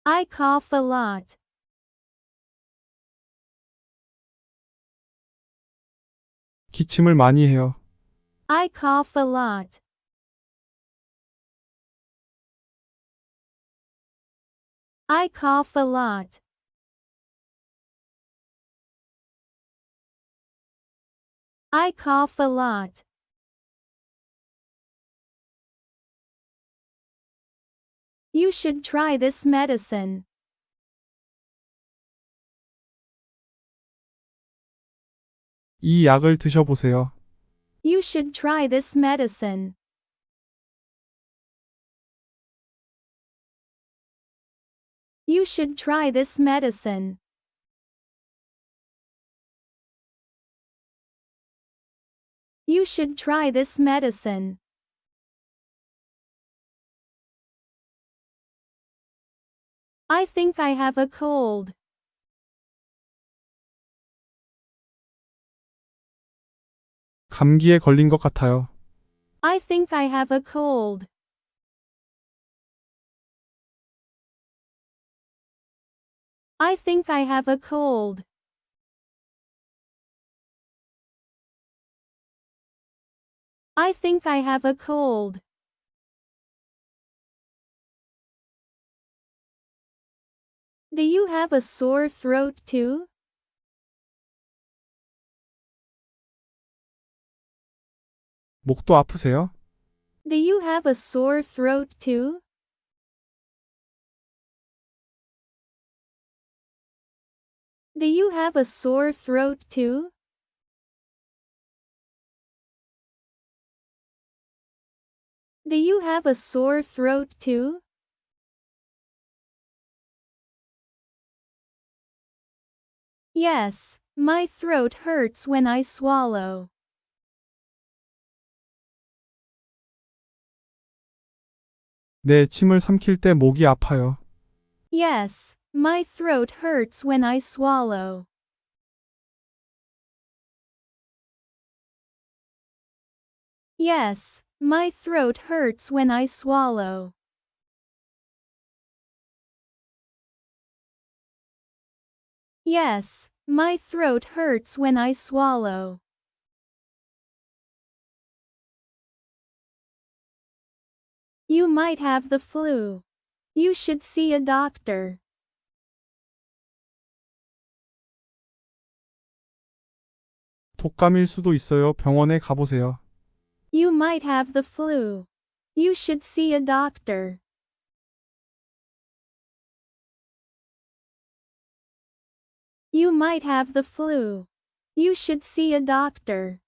I cough a lot. 기침을 많이 해요. I cough a lot. I cough a lot. I cough a lot. You should try this medicine. 이 약을 드셔보세요. You should try this medicine. You should try this medicine. You should try this medicine. I think I have a cold. 감기에 걸린 것 같아요. I think I have a cold. I think I have a cold. I think I have a cold. Do you have a sore throat too? 목도 아프세요? Do you have a sore throat too? Do you have a sore throat too? Do you have a sore throat too? Yes, my throat hurts when I swallow. 네, 침을 삼킬 때 목이 아파요. Yes, my throat hurts when I swallow. Yes, my throat hurts when I swallow. Yes, my throat hurts when I swallow. You might have the flu. You should see a doctor. 독감일 수도 있어요. 병원에 가보세요. You might have the flu. You should see a doctor. You might have the flu. You should see a doctor.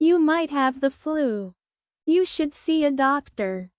You might have the flu. You should see a doctor.